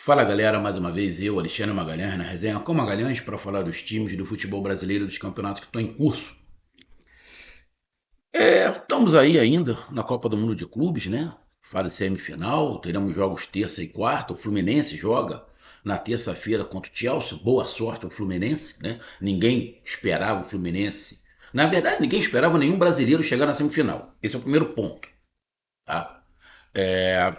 Fala galera, mais uma vez eu, Alexandre Magalhães, na resenha com Magalhães para falar dos times do futebol brasileiro, dos campeonatos que estão em curso. Estamos aí ainda na Copa do Mundo de Clubes, né? Fase semifinal, teremos jogos terça e quarta. O Fluminense joga na terça-feira contra o Chelsea. Boa sorte ao Fluminense, né? Ninguém esperava o Fluminense. Na verdade, ninguém esperava nenhum brasileiro chegar na semifinal. Esse é o primeiro ponto, tá? É,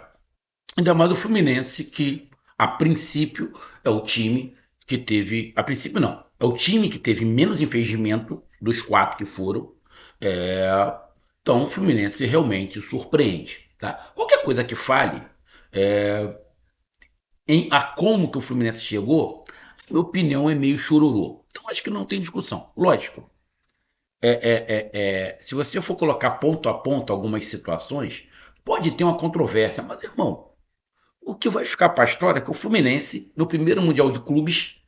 Ainda mais o Fluminense, que a princípio é o time que teve. A princípio não. É o time que teve menos impedimento dos quatro que foram. É, então o Fluminense realmente surpreende. Tá? Qualquer coisa que fale em a como que o Fluminense chegou, minha opinião é meio chororô. Então acho que não tem discussão. Lógico. Se você for colocar ponto a ponto algumas situações, pode ter uma controvérsia, mas irmão, o que vai ficar para a história é que o Fluminense, no primeiro Mundial de Clubes,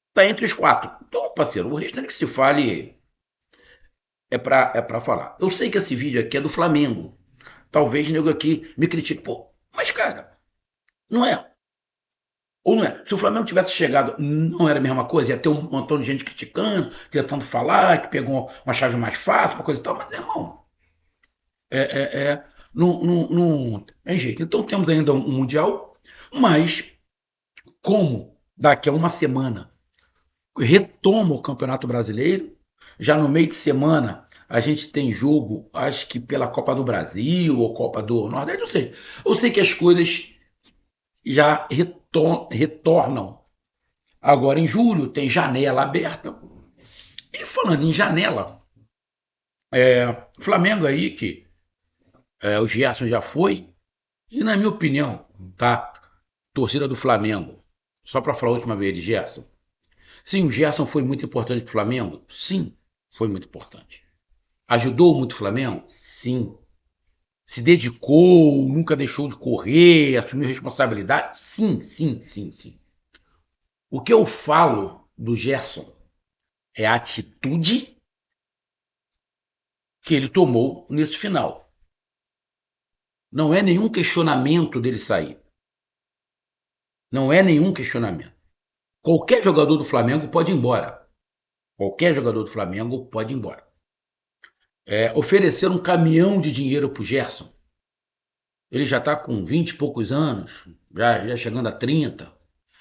está entre os quatro. Então, parceiro, o restante que se fale é pra falar. Eu sei que esse vídeo aqui é do Flamengo. Talvez nego aqui me critique. Pô, mas cara, não é. Ou não é? Se o Flamengo tivesse chegado, não era a mesma coisa? Ia ter um montão de gente criticando, tentando falar, que pegou uma chave mais fácil, uma coisa e tal. Mas, irmão, não tem jeito. Então, temos ainda um Mundial, mas como daqui a uma semana retoma o Campeonato Brasileiro. Já no meio de semana a gente tem jogo, acho que pela Copa do Brasil ou Copa do Nordeste, não sei. Eu sei que as coisas já retornam. Agora em julho tem janela aberta. E falando em janela, Flamengo aí que o Gerson já foi, e na minha opinião, tá? Torcida do Flamengo, só para falar a última vez de Gerson. Sim, o Gerson foi muito importante para o Flamengo? Sim, foi muito importante. Ajudou muito o Flamengo? Sim. Se dedicou, nunca deixou de correr, assumiu responsabilidade? Sim, sim, sim, sim. O que eu falo do Gerson é a atitude que ele tomou nesse final. Não é nenhum questionamento dele sair. Não é nenhum questionamento. Qualquer jogador do Flamengo pode ir embora. Qualquer jogador do Flamengo pode ir embora. Oferecer um caminhão de dinheiro para o Gerson. Ele já está com 20 e poucos anos, já chegando a 30.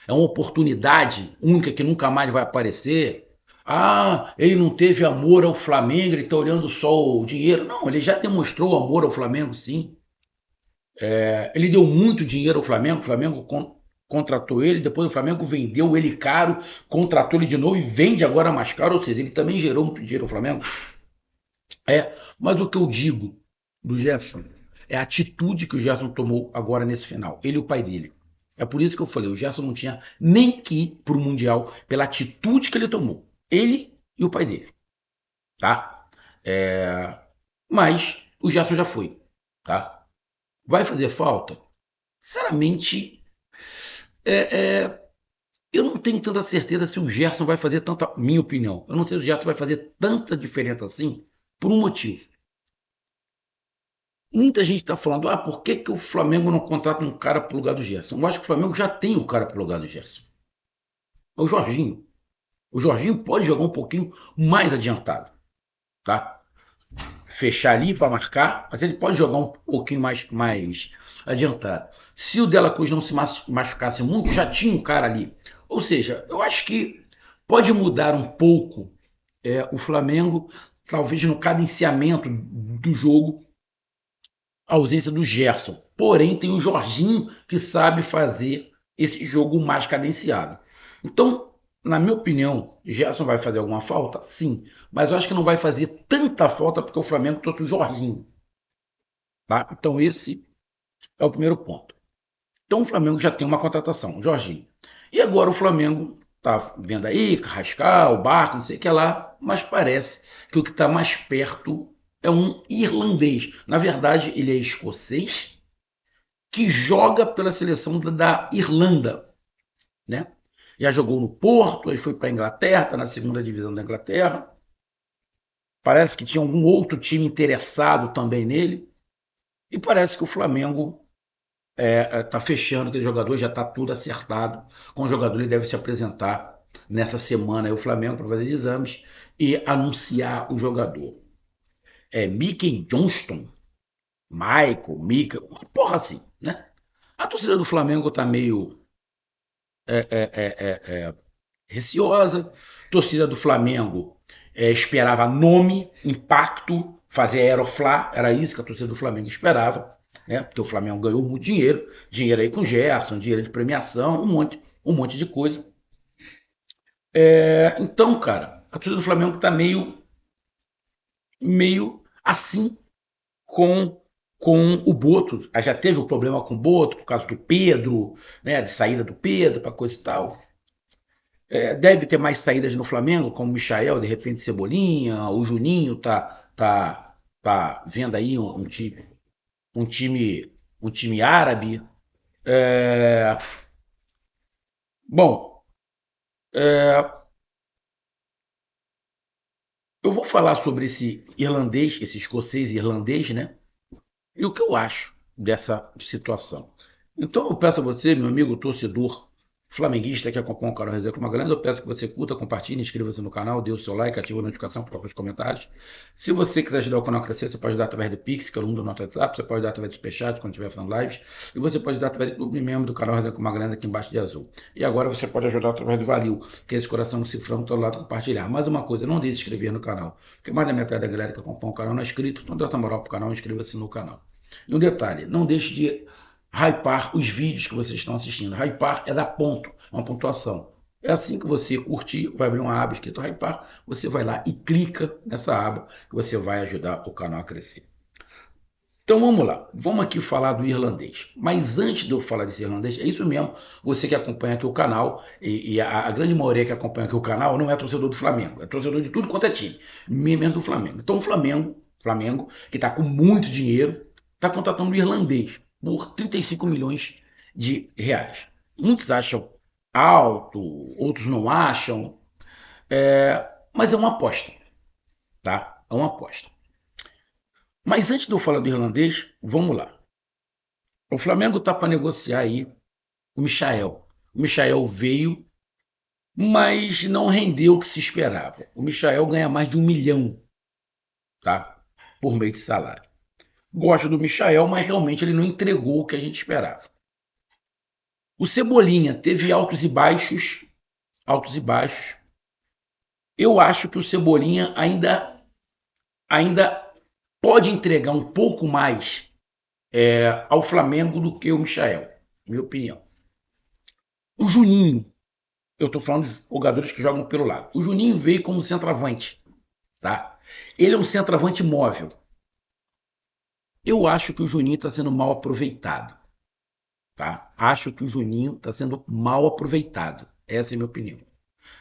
É uma oportunidade única que nunca mais vai aparecer. Ah, ele não teve amor ao Flamengo, ele está olhando só o dinheiro. Não, ele já demonstrou amor ao Flamengo, sim. Ele deu muito dinheiro ao Flamengo, o Flamengo contratou ele, depois o Flamengo vendeu ele caro, contratou ele de novo e vende agora mais caro, ou seja, ele também gerou muito dinheiro ao Flamengo. Mas o que eu digo do Gerson é a atitude que o Gerson tomou agora nesse final, ele e o pai dele. É por isso que eu falei, o Gerson não tinha nem que ir para o Mundial pela atitude que ele tomou. Ele e o pai dele, tá? É, Mas o Gerson já foi, tá? Vai fazer falta? Sinceramente, é, é, eu não tenho tanta certeza se o Gerson vai fazer tanta. Minha opinião, eu não sei se o Gerson vai fazer tanta diferença assim por um motivo. Muita gente está falando, por que, que o Flamengo não contrata um cara para o lugar do Gerson? Eu acho que o Flamengo já tem o cara para o lugar do Gerson. É o Jorginho. O Jorginho pode jogar um pouquinho mais adiantado, tá? Fechar ali para marcar, mas ele pode jogar um pouquinho mais adiantado. Se o Dela Cruz não se machucasse muito, já tinha um cara ali. Ou seja, eu acho que pode mudar um pouco o Flamengo, talvez no cadenciamento do jogo, a ausência do Gerson. Porém, tem o Jorginho que sabe fazer esse jogo mais cadenciado. Então, na minha opinião, Gerson vai fazer alguma falta? Sim. Mas eu acho que não vai fazer tanta falta porque o Flamengo trouxe o Jorginho. Tá? Então, esse é o primeiro ponto. Então, o Flamengo já tem uma contratação, o Jorginho. E agora o Flamengo tá vendo aí, Carrascal, o Barco, não sei o que lá, mas parece que o que está mais perto é um irlandês. Na verdade, ele é escocês, que joga pela seleção da Irlanda, né? Já jogou no Porto, aí foi para a Inglaterra, está na segunda divisão da Inglaterra. Parece que tinha algum outro time interessado também nele. E parece que o Flamengo Tá fechando aquele jogador, já está tudo acertado. Com o jogador, ele deve se apresentar nessa semana aí, o Flamengo para fazer exames e anunciar o jogador. Mickey Johnston, Michael, Mika, uma porra assim, né? A torcida do Flamengo tá meio é, é, receosa. A torcida do Flamengo esperava nome, impacto, fazer aeroflá, era isso que a torcida do Flamengo esperava, né? Porque o Flamengo ganhou muito dinheiro, dinheiro aí com Gerson, dinheiro de premiação, um monte de coisa. Então, cara, a torcida do Flamengo tá meio assim com o Boto. Já teve o problema com o Boto por causa do Pedro, né, de saída do Pedro para coisa e tal. Deve ter mais saídas no Flamengo, como o Michael, de repente Cebolinha, o Juninho tá vendo aí um time um time árabe. É, bom, é, eu vou falar sobre esse irlandês, esse escocês irlandês, né? E o que eu acho dessa situação. Então eu peço a você, meu amigo torcedor flamenguista que acompanha o canal Resenha com Magalhães, eu peço que você curta, compartilhe, inscreva-se no canal, dê o seu like, ative a notificação, coloque os comentários. Se você quiser ajudar o canal a crescer, você pode ajudar através do Pix, que é o número do nosso WhatsApp, você pode ajudar através do Superchat quando estiver fazendo lives, e você pode ajudar através do clube membro do canal Resenha com Magalhães aqui embaixo de azul. E agora você pode ajudar através do Valil, que é esse coração cifrão todo lado compartilhar. Mais uma coisa, não deixe de se inscrever no canal, porque mais da metade da galera que acompanha o canal não é inscrito, então dá essa moral pro canal, inscreva-se no canal. E um detalhe, não deixe de hypar os vídeos que vocês estão assistindo. Hypar é dar ponto, uma pontuação. É assim que você curtir, vai abrir uma aba escrito Hypar, você vai lá e clica nessa aba que você vai ajudar o canal a crescer. Então vamos lá, vamos aqui falar do irlandês. Mas antes de eu falar desse irlandês, é isso mesmo, você que acompanha aqui o canal, e a grande maioria que acompanha aqui o canal não é torcedor do Flamengo, é torcedor de tudo quanto é time, mesmo do Flamengo. Então o Flamengo que está com muito dinheiro, está contratando um irlandês por 35 milhões de reais. Muitos acham alto, outros não acham, mas é uma aposta, tá? É uma aposta. Mas antes de eu falar do irlandês, vamos lá. O Flamengo está para negociar aí o Michael. O Michael veio, mas não rendeu o que se esperava. O Michael ganha mais de 1 milhão, tá? Por mês de salário. Gosto do Michael, mas realmente ele não entregou o que a gente esperava. O Cebolinha teve altos e baixos, altos e baixos. Eu acho que o Cebolinha ainda pode entregar um pouco mais ao Flamengo do que o Michael, minha opinião. O Juninho, eu estou falando dos jogadores que jogam pelo lado. O Juninho veio como centroavante, tá? Ele é um centroavante móvel. Eu acho que o Juninho está sendo mal aproveitado, tá? Acho que o Juninho está sendo mal aproveitado. Essa é a minha opinião.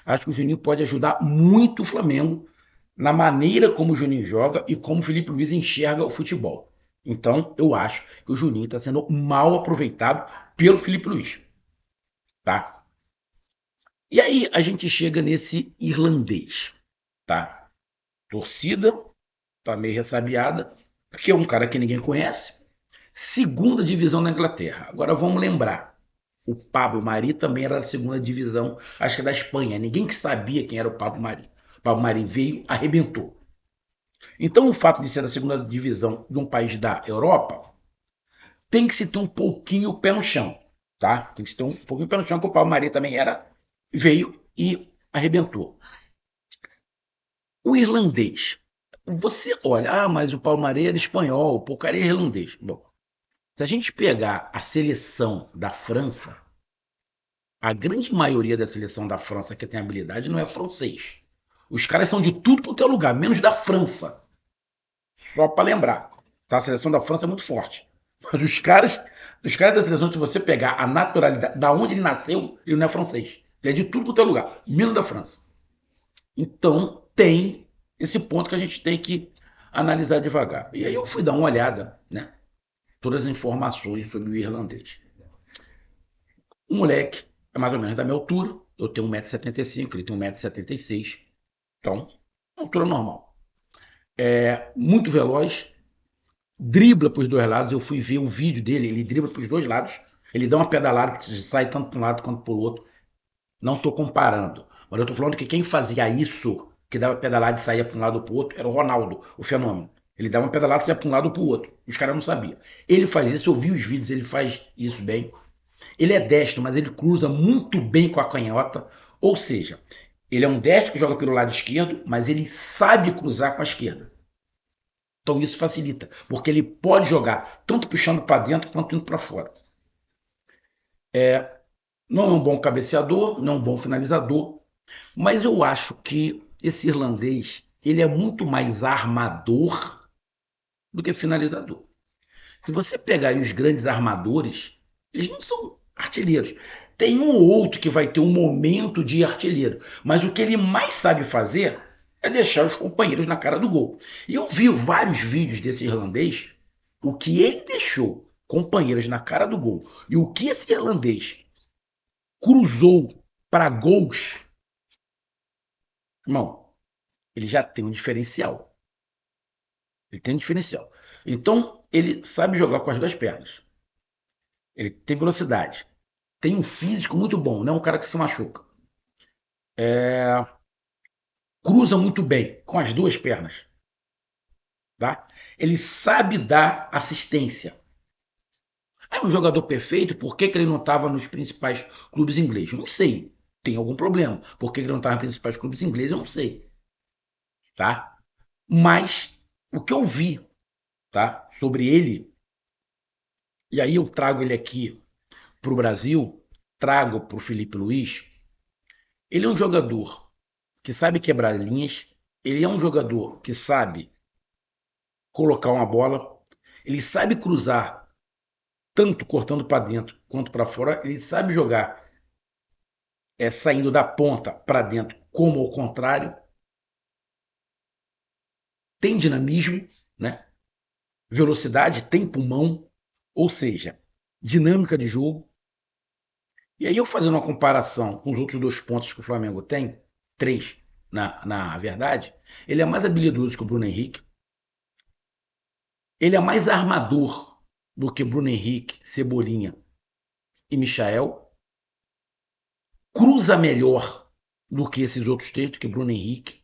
Acho que o Juninho pode ajudar muito o Flamengo na maneira como o Juninho joga e como o Felipe Luiz enxerga o futebol. Então, eu acho que o Juninho está sendo mal aproveitado pelo Felipe Luiz, tá? E aí a gente chega nesse irlandês, tá? Torcida tá meio ressabiada, porque é um cara que ninguém conhece. Segunda divisão na Inglaterra. Agora vamos lembrar, o Pablo Mari também era da segunda divisão, acho que é da Espanha. Ninguém que sabia quem era o Pablo Mari. O Pablo Mari veio, arrebentou. Então o fato de ser da segunda divisão de um país da Europa tem que se ter um pouquinho o pé no chão, tá? Tem que se ter um pouquinho o pé no chão, porque o Pablo Mari também veio e arrebentou. O irlandês. Você olha, mas o Palmareira é espanhol, o cara é irlandês. Bom, se a gente pegar a seleção da França, a grande maioria da seleção da França que tem habilidade não é francês. Os caras são de tudo quanto é lugar, menos da França. Só para lembrar, tá? A seleção da França é muito forte. Mas os caras da seleção, se você pegar a naturalidade, da onde ele nasceu, ele não é francês. Ele é de tudo quanto é lugar, menos da França. Então, tem esse ponto que a gente tem que analisar devagar. E aí eu fui dar uma olhada, né? Todas as informações sobre o irlandês. O moleque é mais ou menos da minha altura. Eu tenho 1,75 m, ele tem 1,76 m. Então, altura normal. É muito veloz, dribla para os dois lados. Eu fui ver um vídeo dele, ele dribla para os dois lados. Ele dá uma pedalada que sai tanto para um lado quanto para o outro. Não estou comparando, mas eu estou falando que quem fazia isso, que dava pedalada e saía para um lado ou para o outro, era o Ronaldo, o fenômeno. Ele dava uma pedalada e saía para um lado ou para o outro. Os caras não sabiam. Ele faz isso, eu vi os vídeos, ele faz isso bem. Ele é destro, mas ele cruza muito bem com a canhota. Ou seja, ele é um destro que joga pelo lado esquerdo, mas ele sabe cruzar com a esquerda. Então isso facilita, porque ele pode jogar tanto puxando para dentro quanto indo para fora. Não é um bom cabeceador, não é um bom finalizador, mas eu acho que esse irlandês ele é muito mais armador do que finalizador. Se você pegar os grandes armadores, eles não são artilheiros. Tem um ou outro que vai ter um momento de artilheiro, mas o que ele mais sabe fazer é deixar os companheiros na cara do gol. E eu vi vários vídeos desse irlandês, o que ele deixou companheiros na cara do gol e o que esse irlandês cruzou para gols, irmão, ele já tem um diferencial. Ele tem um diferencial. Então, ele sabe jogar com as duas pernas. Ele tem velocidade. Tem um físico muito bom, não é um cara que se machuca. Cruza muito bem com as duas pernas. Tá? Ele sabe dar assistência. É um jogador perfeito, por que ele não estava nos principais clubes ingleses? Eu não sei. Tem algum problema. Por que ele não estava nos principais clubes ingleses? Eu não sei. Tá? Mas o que eu vi, tá, sobre ele, e aí eu trago ele aqui para o Brasil, trago para o Felipe Luiz, ele é um jogador que sabe quebrar linhas, ele é um jogador que sabe colocar uma bola, ele sabe cruzar tanto cortando para dentro quanto para fora, ele sabe jogar saindo da ponta para dentro como ao contrário, tem dinamismo, né? Velocidade, tem pulmão, ou seja, dinâmica de jogo. E aí eu fazendo uma comparação com os outros dois pontos que o Flamengo tem, três na verdade, ele é mais habilidoso que o Bruno Henrique, ele é mais armador do que Bruno Henrique, Cebolinha e Michael, cruza melhor do que esses outros três, do que Bruno Henrique,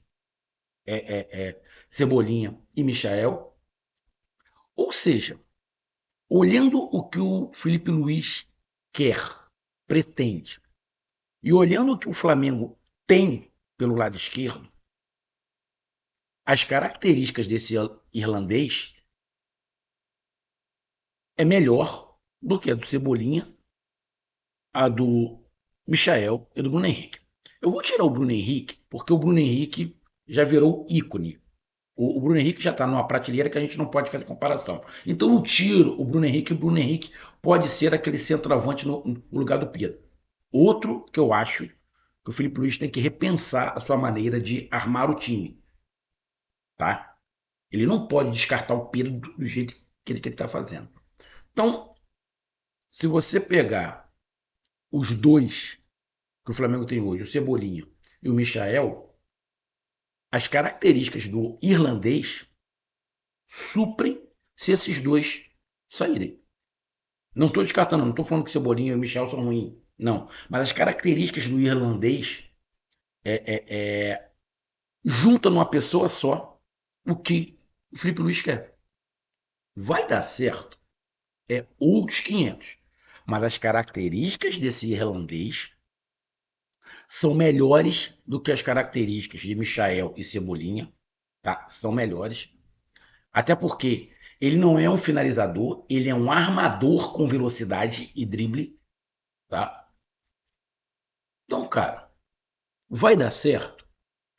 Cebolinha e Michael. Ou seja, olhando o que o Felipe Luiz quer, pretende, e olhando o que o Flamengo tem pelo lado esquerdo, as características desse irlandês é melhor do que a do Cebolinha, a do Michael e do Bruno Henrique. Eu vou tirar o Bruno Henrique, porque o Bruno Henrique já virou ícone. O Bruno Henrique já está numa prateleira que a gente não pode fazer comparação. Então eu tiro o Bruno Henrique, e o Bruno Henrique pode ser aquele centroavante no lugar do Pedro. Outro que eu acho que o Felipe Luiz tem que repensar a sua maneira de armar o time. Tá? Ele não pode descartar o Pedro do jeito que ele está fazendo. Então, se você pegar os dois que o Flamengo tem hoje, o Cebolinha e o Michael, as características do irlandês suprem se esses dois saírem. Não estou descartando, não estou falando que o Cebolinha e o Michel são ruins. Não. Mas as características do irlandês juntam numa pessoa só o que o Felipe Luiz quer. Vai dar certo? É outros 500. Mas as características desse irlandês são melhores do que as características de Michael e Cebolinha. Tá? São melhores. Até porque ele não é um finalizador, ele é um armador com velocidade e drible. Tá? Então, cara, vai dar certo?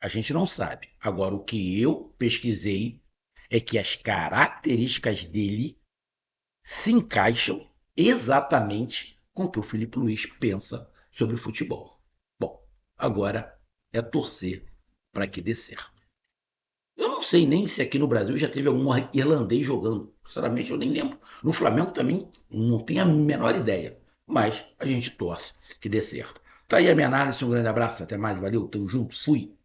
A gente não sabe. Agora, o que eu pesquisei é que as características dele se encaixam exatamente com o que o Felipe Luiz pensa sobre futebol. Bom, agora é torcer para que dê certo. Eu não sei nem se aqui no Brasil já teve algum irlandês jogando. Sinceramente, eu nem lembro. No Flamengo também não tenho a menor ideia. Mas a gente torce que dê certo. Tá aí a minha análise. Um grande abraço. Até mais. Valeu. Tamo junto. Fui.